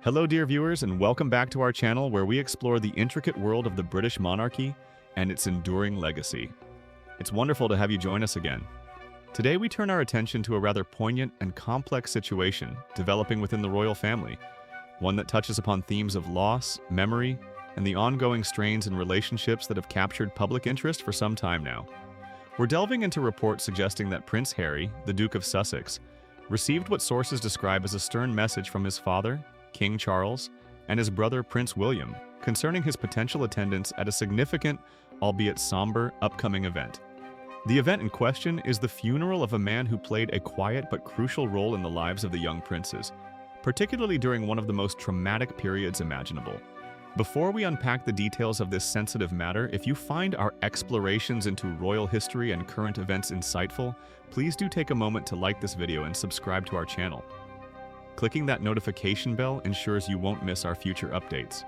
Hello, dear viewers, and welcome back to our channel where we explore the intricate world of the British monarchy and its enduring legacy. It's wonderful to have you join us again. Today, we turn our attention to a rather poignant and complex situation developing within the royal family, one that touches upon themes of loss, memory, and the ongoing strains and relationships that have captured public interest for some time now. We're delving into reports suggesting that Prince Harry, the Duke of Sussex, received what sources describe as a stern message from his father, King Charles, and his brother Prince William concerning his potential attendance at a significant, albeit somber, upcoming event. The event in question is the funeral of a man who played a quiet but crucial role in the lives of the young princes, particularly during one of the most traumatic periods imaginable. Before we unpack the details of this sensitive matter, if you find our explorations into royal history and current events insightful, please do take a moment to like this video and subscribe to our channel. Clicking that notification bell ensures you won't miss our future updates.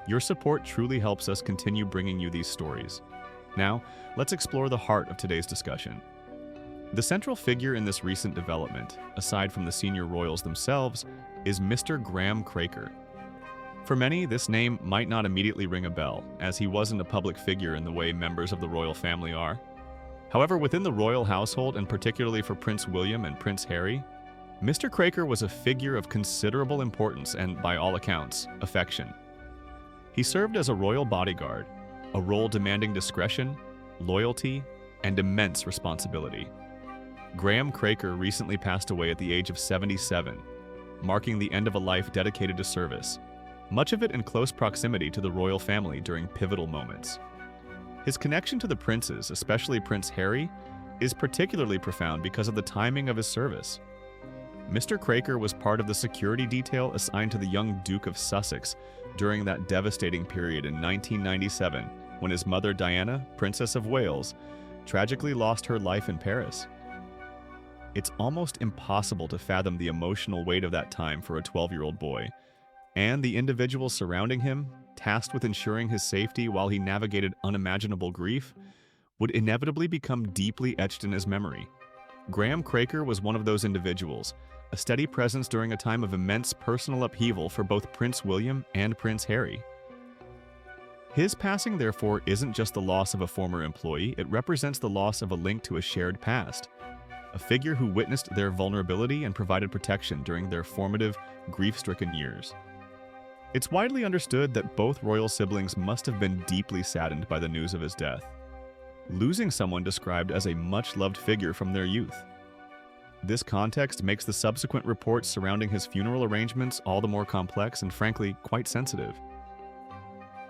Your support truly helps us continue bringing you these stories. Now, let's explore the heart of today's discussion. The central figure in this recent development, aside from the senior royals themselves, is Mr. Graham Kraker. For many, this name might not immediately ring a bell, as he wasn't a public figure in the way members of the royal family are. However, within the royal household, and particularly for Prince William and Prince Harry, Mr. Kraker was a figure of considerable importance and, by all accounts, affection. He served as a royal bodyguard, a role demanding discretion, loyalty, and immense responsibility. Graham Kraker recently passed away at the age of 77, marking the end of a life dedicated to service, much of it in close proximity to the royal family during pivotal moments. His connection to the princes, especially Prince Harry, is particularly profound because of the timing of his service. Mr. Kraker was part of the security detail assigned to the young Duke of Sussex during that devastating period in 1997 when his mother Diana, Princess of Wales, tragically lost her life in Paris. It's almost impossible to fathom the emotional weight of that time for a 12-year-old boy, and the individuals surrounding him, tasked with ensuring his safety while he navigated unimaginable grief, would inevitably become deeply etched in his memory. Graham Kraker was one of those individuals, a steady presence during a time of immense personal upheaval for both Prince William and Prince Harry. His passing, therefore, isn't just the loss of a former employee, it represents the loss of a link to a shared past, a figure who witnessed their vulnerability and provided protection during their formative, grief-stricken years. It's widely understood that both royal siblings must have been deeply saddened by the news of his death, losing someone described as a much-loved figure from their youth. This context makes the subsequent reports surrounding his funeral arrangements all the more complex and, frankly, quite sensitive.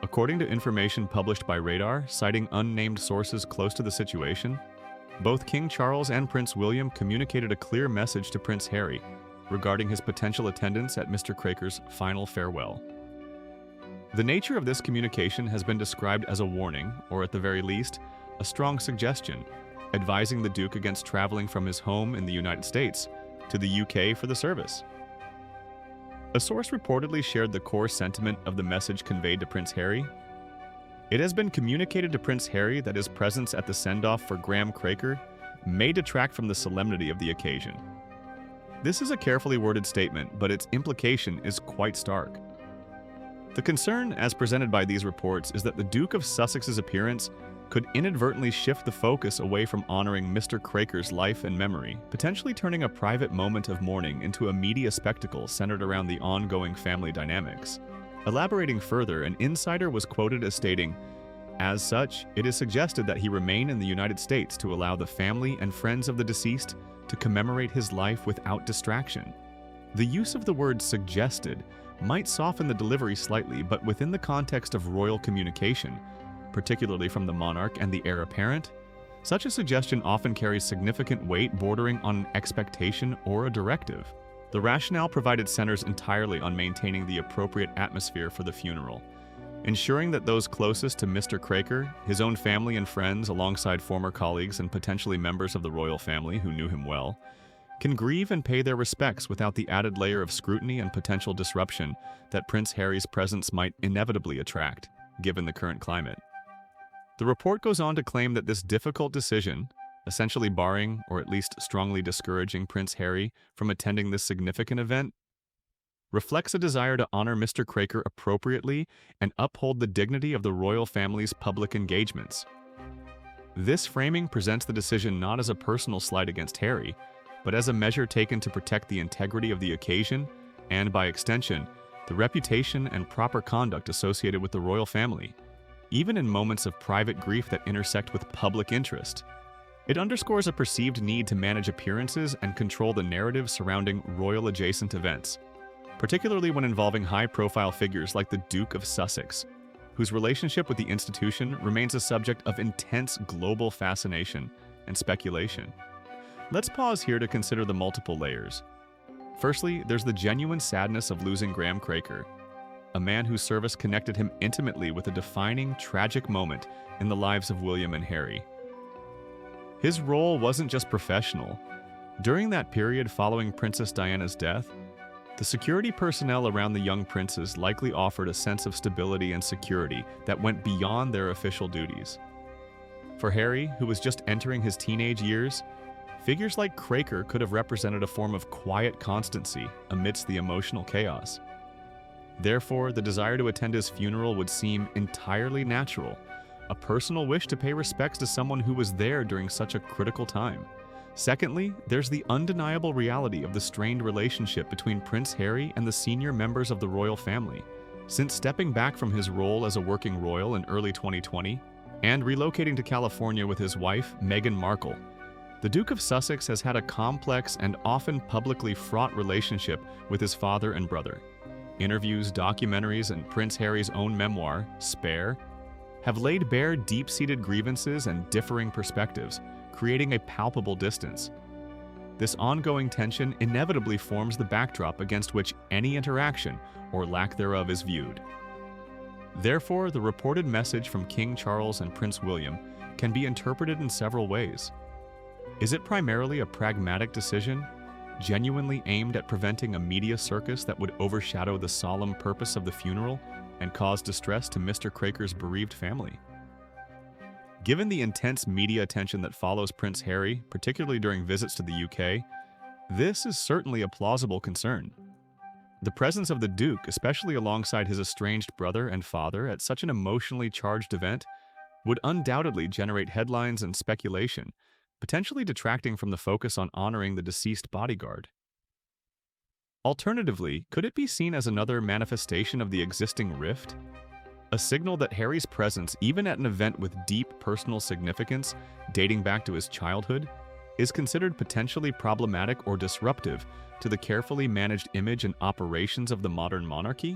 According to information published by Radar, citing unnamed sources close to the situation, both King Charles and Prince William communicated a clear message to Prince Harry regarding his potential attendance at Mr. Kraker's final farewell. The nature of this communication has been described as a warning, or at the very least, a strong suggestion, advising the Duke against traveling from his home in the United States to the UK for the service. A source reportedly shared the core sentiment of the message conveyed to Prince Harry. It has been communicated to Prince Harry that his presence at the send-off for Graham Kraker may detract from the solemnity of the occasion. This is a carefully worded statement, but its implication is quite stark. The concern, as presented by these reports, is that the Duke of Sussex's appearance could inadvertently shift the focus away from honoring Mr. Kraker's life and memory, potentially turning a private moment of mourning into a media spectacle centered around the ongoing family dynamics. Elaborating further, an insider was quoted as stating, "As such, it is suggested that he remain in the United States to allow the family and friends of the deceased to commemorate his life without distraction." The use of the word "suggested" might soften the delivery slightly, but within the context of royal communication, particularly from the monarch and the heir apparent, such a suggestion often carries significant weight bordering on an expectation or a directive. The rationale provided centers entirely on maintaining the appropriate atmosphere for the funeral, ensuring that those closest to Mr. Kraker, his own family and friends alongside former colleagues and potentially members of the royal family who knew him well, can grieve and pay their respects without the added layer of scrutiny and potential disruption that Prince Harry's presence might inevitably attract, given the current climate. The report goes on to claim that this difficult decision, essentially barring or at least strongly discouraging Prince Harry from attending this significant event, reflects a desire to honor Mr. Kraker appropriately and uphold the dignity of the royal family's public engagements. This framing presents the decision not as a personal slight against Harry, but as a measure taken to protect the integrity of the occasion and, by extension, the reputation and proper conduct associated with the royal family, even in moments of private grief that intersect with public interest. It underscores a perceived need to manage appearances and control the narrative surrounding royal-adjacent events, particularly when involving high-profile figures like the Duke of Sussex, whose relationship with the institution remains a subject of intense global fascination and speculation. Let's pause here to consider the multiple layers. Firstly, there's the genuine sadness of losing Graham Kraker, a man whose service connected him intimately with a defining, tragic moment in the lives of William and Harry. His role wasn't just professional. During that period following Princess Diana's death, the security personnel around the young princes likely offered a sense of stability and security that went beyond their official duties. For Harry, who was just entering his teenage years, figures like Kraker could have represented a form of quiet constancy amidst the emotional chaos. Therefore, the desire to attend his funeral would seem entirely natural, a personal wish to pay respects to someone who was there during such a critical time. Secondly, there's the undeniable reality of the strained relationship between Prince Harry and the senior members of the royal family. Since stepping back from his role as a working royal in early 2020 and relocating to California with his wife, Meghan Markle, the Duke of Sussex has had a complex and often publicly fraught relationship with his father and brother. Interviews, documentaries, and Prince Harry's own memoir, Spare, have laid bare deep-seated grievances and differing perspectives, creating a palpable distance. This ongoing tension inevitably forms the backdrop against which any interaction, or lack thereof, is viewed. Therefore, the reported message from King Charles and Prince William can be interpreted in several ways. Is it primarily a pragmatic decision, genuinely aimed at preventing a media circus that would overshadow the solemn purpose of the funeral and cause distress to Mr. Kraker's bereaved family? Given the intense media attention that follows Prince Harry, particularly during visits to the UK, this is certainly a plausible concern. The presence of the Duke, especially alongside his estranged brother and father at such an emotionally charged event, would undoubtedly generate headlines and speculation, potentially detracting from the focus on honoring the deceased bodyguard. Alternatively, could it be seen as another manifestation of the existing rift? A signal that Harry's presence, even at an event with deep personal significance dating back to his childhood, is considered potentially problematic or disruptive to the carefully managed image and operations of the modern monarchy?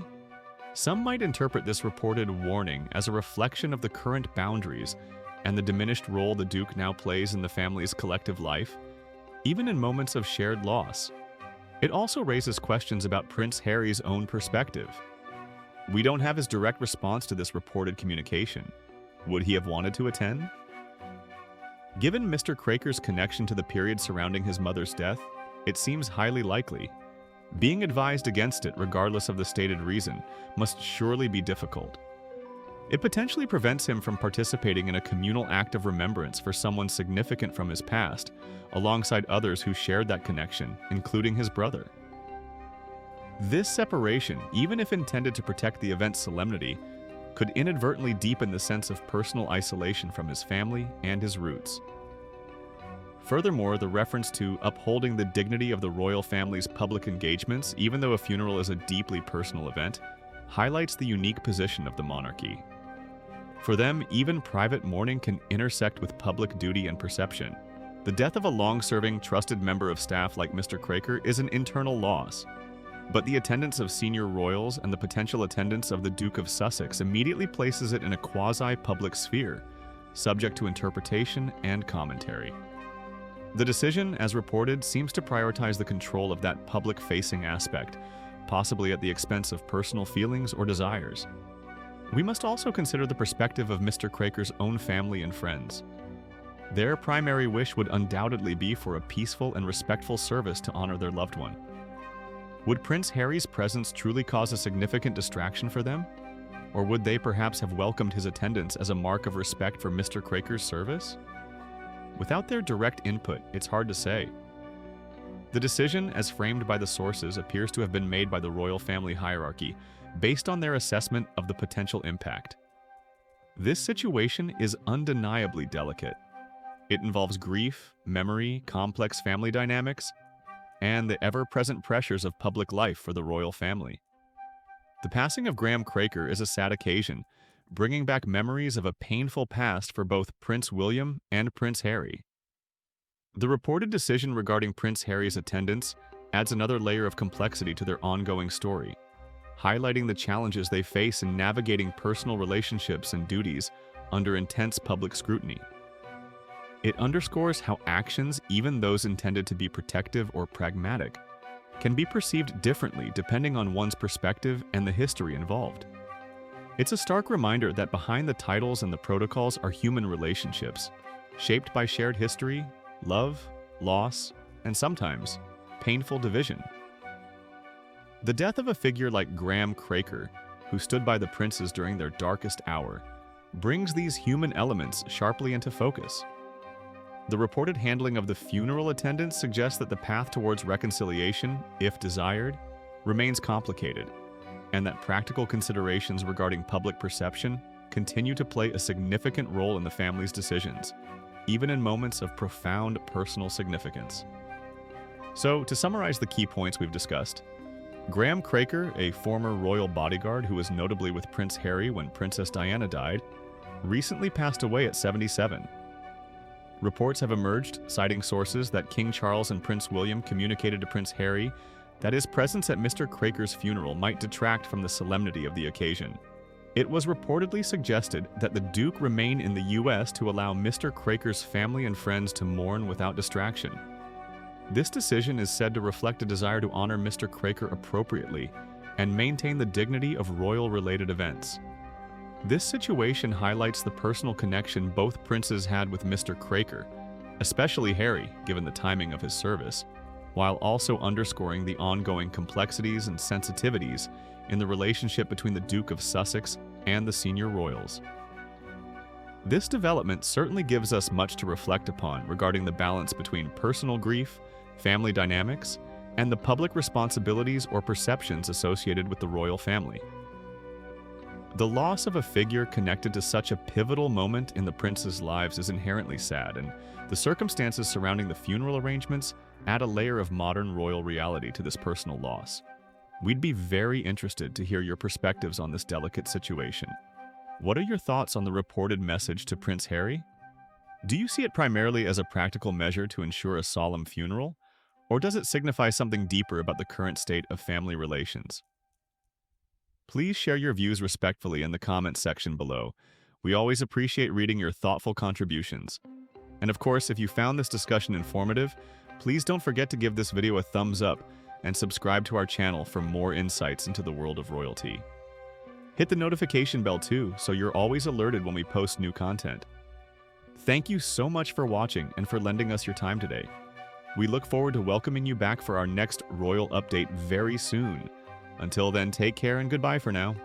Some might interpret this reported warning as a reflection of the current boundaries and the diminished role the Duke now plays in the family's collective life, even in moments of shared loss. It also raises questions about Prince Harry's own perspective. We don't have his direct response to this reported communication. Would he have wanted to attend? Given Mr. Kraker's connection to the period surrounding his mother's death, it seems highly likely. Being advised against it, regardless of the stated reason, must surely be difficult. It potentially prevents him from participating in a communal act of remembrance for someone significant from his past, alongside others who shared that connection, including his brother. This separation, even if intended to protect the event's solemnity, could inadvertently deepen the sense of personal isolation from his family and his roots. Furthermore, the reference to upholding the dignity of the royal family's public engagements, even though a funeral is a deeply personal event, highlights the unique position of the monarchy. For them, even private mourning can intersect with public duty and perception. The death of a long-serving, trusted member of staff like Mr. Kraker is an internal loss, but the attendance of senior royals and the potential attendance of the Duke of Sussex immediately places it in a quasi-public sphere, subject to interpretation and commentary. The decision, as reported, seems to prioritize the control of that public-facing aspect, possibly at the expense of personal feelings or desires. We must also consider the perspective of Mr. Kraker's own family and friends. Their primary wish would undoubtedly be for a peaceful and respectful service to honor their loved one. Would Prince Harry's presence truly cause a significant distraction for them? Or would they perhaps have welcomed his attendance as a mark of respect for Mr. Kraker's service? Without their direct input, it's hard to say. The decision, as framed by the sources, appears to have been made by the royal family hierarchy, based on their assessment of the potential impact. This situation is undeniably delicate. It involves grief, memory, complex family dynamics, and the ever-present pressures of public life for the royal family. The passing of Graham Kraker is a sad occasion, bringing back memories of a painful past for both Prince William and Prince Harry. The reported decision regarding Prince Harry's attendance adds another layer of complexity to their ongoing story, highlighting the challenges they face in navigating personal relationships and duties under intense public scrutiny. It underscores how actions, even those intended to be protective or pragmatic, can be perceived differently depending on one's perspective and the history involved. It's a stark reminder that behind the titles and the protocols are human relationships, shaped by shared history, love, loss, and sometimes painful division. The death of a figure like Graham Kraker, who stood by the princes during their darkest hour, brings these human elements sharply into focus. The reported handling of the funeral attendants suggests that the path towards reconciliation, if desired, remains complicated, and that practical considerations regarding public perception continue to play a significant role in the family's decisions, even in moments of profound personal significance. So, to summarize the key points we've discussed, Graham Kraker, a former royal bodyguard who was notably with Prince Harry when Princess Diana died, recently passed away at 77. Reports have emerged, citing sources that King Charles and Prince William communicated to Prince Harry that his presence at Mr. Kraker's funeral might detract from the solemnity of the occasion. It was reportedly suggested that the Duke remain in the US to allow Mr. Kraker's family and friends to mourn without distraction. This decision is said to reflect a desire to honor Mr. Kraker appropriately and maintain the dignity of royal-related events. This situation highlights the personal connection both princes had with Mr. Kraker, especially Harry, given the timing of his service, while also underscoring the ongoing complexities and sensitivities in the relationship between the Duke of Sussex and the senior royals. This development certainly gives us much to reflect upon regarding the balance between personal grief, family dynamics, and the public responsibilities or perceptions associated with the royal family. The loss of a figure connected to such a pivotal moment in the prince's lives is inherently sad, and the circumstances surrounding the funeral arrangements add a layer of modern royal reality to this personal loss. We'd be very interested to hear your perspectives on this delicate situation. What are your thoughts on the reported message to Prince Harry? Do you see it primarily as a practical measure to ensure a solemn funeral, or does it signify something deeper about the current state of family relations? Please share your views respectfully in the comments section below. We always appreciate reading your thoughtful contributions. And of course, if you found this discussion informative, please don't forget to give this video a thumbs up and subscribe to our channel for more insights into the world of royalty. Hit the notification bell too, so you're always alerted when we post new content. Thank you so much for watching and for lending us your time today. We look forward to welcoming you back for our next royal update very soon. Until then, take care and goodbye for now.